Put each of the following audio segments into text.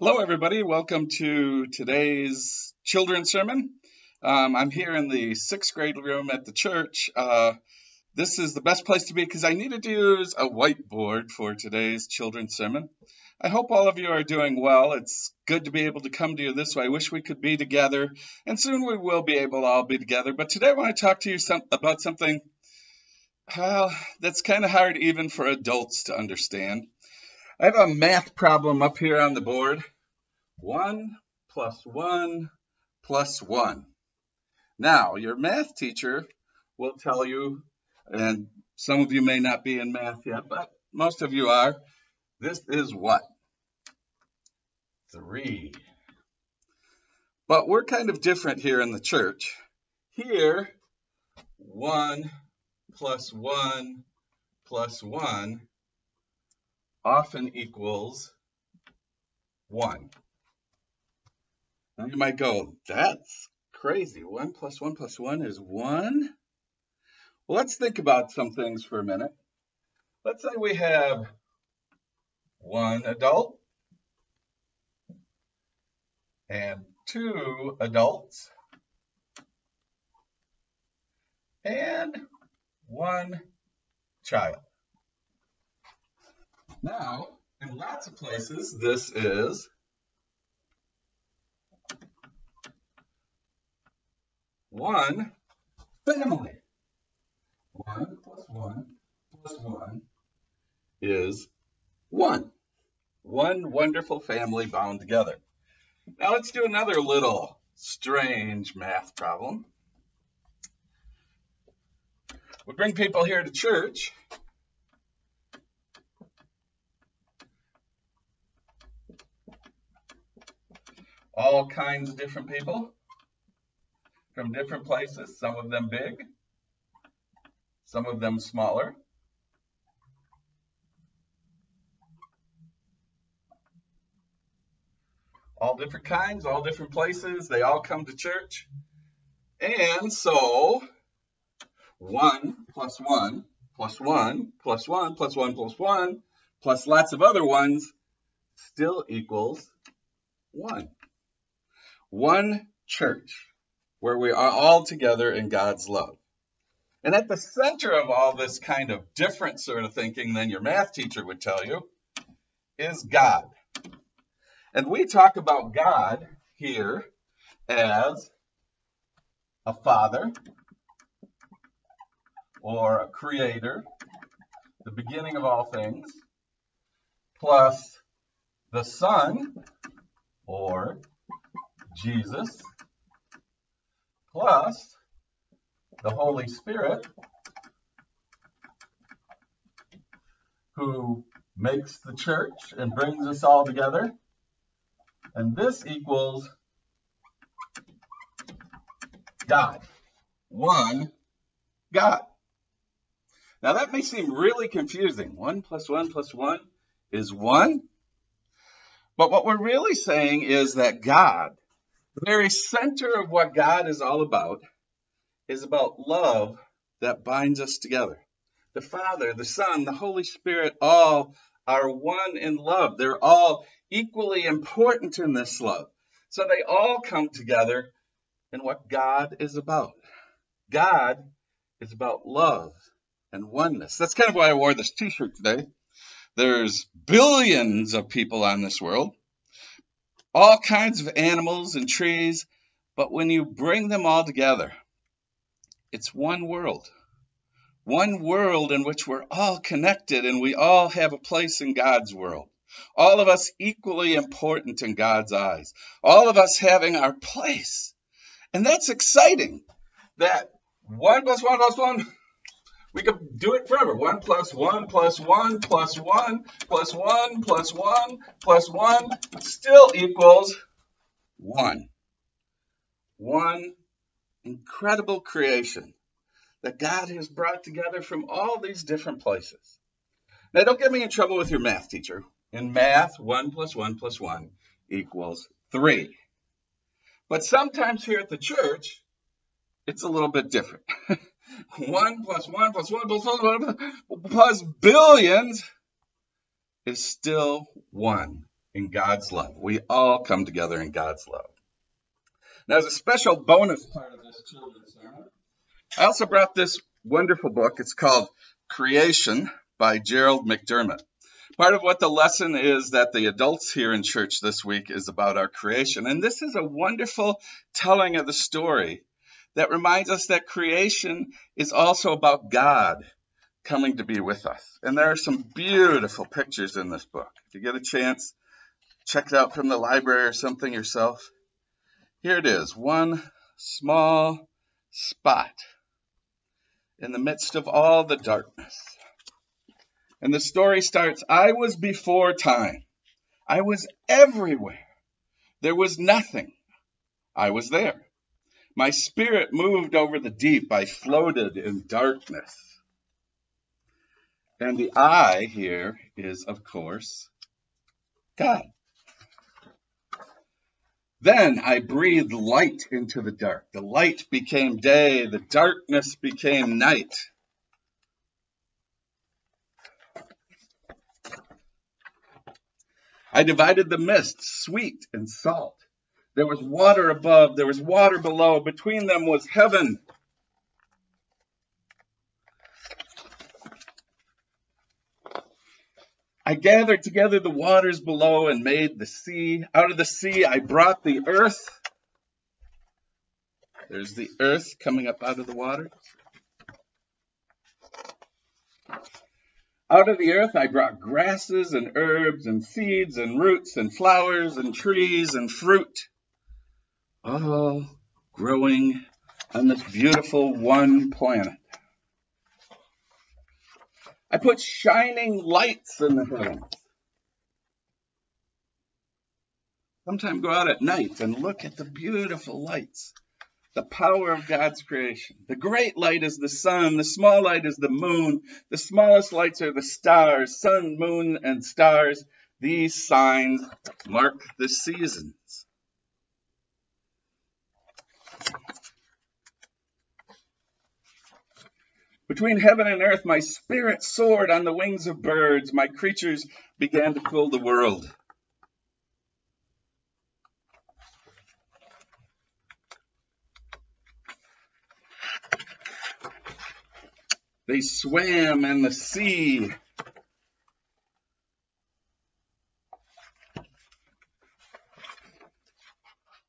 Hello, everybody. Welcome to today's children's sermon. I'm here in the sixth grade room at the church. This is the best place to be because I needed to use a whiteboard for today's children's sermon. I hope all of you are doing well. It's good to be able to come to you this way. I wish we could be together, and soon we will be able to all be together. But today I want to talk to you about something that's kind of hard even for adults to understand. I have a math problem up here on the board. 1 plus 1 plus 1. Now, your math teacher will tell you, and some of you may not be in math yet, but most of you are, this is what? 3. But we're kind of different here in the church. Here, 1 plus 1 plus 1 often equals 1. Now you might go, that's crazy. 1 plus 1 plus 1 is 1? Well, let's think about some things for a minute. Let's say we have one adult and 2 adults and 1 child. Now, in lots of places, this is one family. 1 plus 1 plus 1 is 1. One wonderful family bound together. Now let's do another little strange math problem. We bring people here to church. All kinds of different people from different places, some of them big, some of them smaller. All different kinds, all different places, they all come to church. And so 1 plus 1 plus 1 plus 1 plus 1 plus 1 plus lots of other ones still equals 1. One church where we are all together in God's love. And at the center of all this kind of different sort of thinking than your math teacher would tell you is God. And we talk about God here as a father or a creator, the beginning of all things, plus the Son or Jesus, plus the Holy Spirit, who makes the church and brings us all together. And this equals God. One God. Now that may seem really confusing. 1 plus 1 plus 1 is 1. But what we're really saying is that God, the very center of what God is all about, is about love that binds us together. The Father, the Son, the Holy Spirit, all are one in love. They're all equally important in this love. So they all come together in what God is about. God is about love and oneness. That's kind of why I wore this t-shirt today. There's billions of people on this world, all kinds of animals and trees, but when you bring them all together, it's one world in which we're all connected and we all have a place in God's world. All of us equally important in God's eyes. All of us having our place. And that's exciting. That 1 plus 1 plus 1, we could do it forever. 1 plus 1 plus 1 plus 1 plus 1 plus 1 plus 1 still equals 1. One incredible creation that God has brought together from all these different places. Now, don't get me in trouble with your math teacher. In math, 1 plus 1 plus 1 equals 3. But sometimes here at the church, it's a little bit different. 1 plus 1 plus 1 plus 1 plus billions is still 1. in God's love. We all come together in God's love. Now, as a special bonus part of this children's sermon, I also brought this wonderful book. It's called Creation by Gerald McDermott. Part of what the lesson is that the adults here in church this week is about our creation. And this is a wonderful telling of the story that reminds us that creation is also about God coming to be with us. And there are some beautiful pictures in this book. If you get a chance, check it out from the library or something yourself. Here it is, one small spot in the midst of all the darkness. And the story starts, I was before time. I was everywhere. There was nothing. I was there. My spirit moved over the deep. I floated in darkness. And the I here is, of course, God. Then I breathed light into the dark. The light became day. The darkness became night. I divided the mist, sweet and salt. There was water above, there was water below. Between them was heaven. I gathered together the waters below and made the sea. Out of the sea I brought the earth. There's the earth coming up out of the water. Out of the earth I brought grasses and herbs and seeds and roots and flowers and trees and fruit, all growing on this beautiful one planet. I put shining lights in the heavens. Sometime go out at night and look at the beautiful lights. The power of God's creation. The great light is the sun. The small light is the moon. The smallest lights are the stars. Sun, moon, and stars. These signs mark the seasons. Between heaven and earth, my spirit soared on the wings of birds. My creatures began to fill the world. They swam in the sea.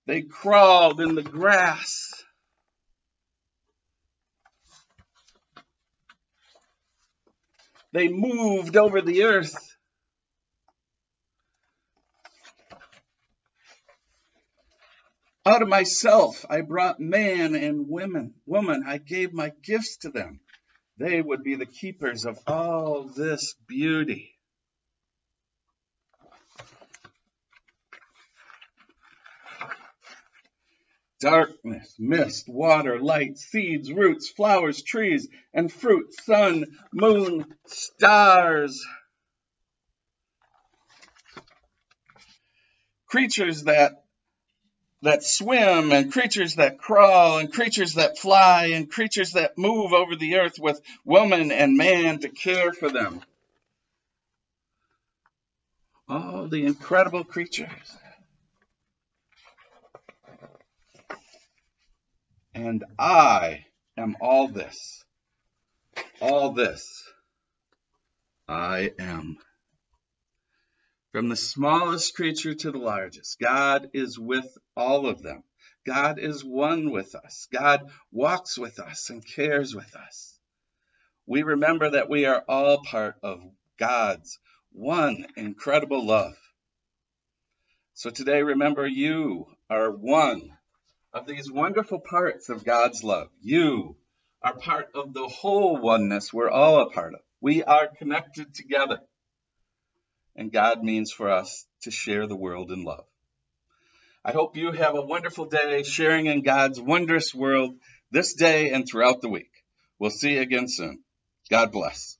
They crawled in the grass. They moved over the earth. Out of myself, I brought man and woman. I gave my gifts to them. They would be the keepers of all this beauty. Darkness, mist, water, light, seeds, roots, flowers, trees, and fruit, sun, moon, stars. Creatures that swim, and creatures that crawl, and creatures that fly, and creatures that move over the earth with woman and man to care for them. All the incredible creatures. And I am all this. All this I am. From the smallest creature to the largest, God is with all of them. God is one with us. God walks with us and cares with us. We remember that we are all part of God's one incredible love. So today, remember, you are one of these wonderful parts of God's love. You are part of the whole oneness we're all a part of. We are connected together. And God means for us to share the world in love. I hope you have a wonderful day sharing in God's wondrous world this day and throughout the week. We'll see you again soon. God bless.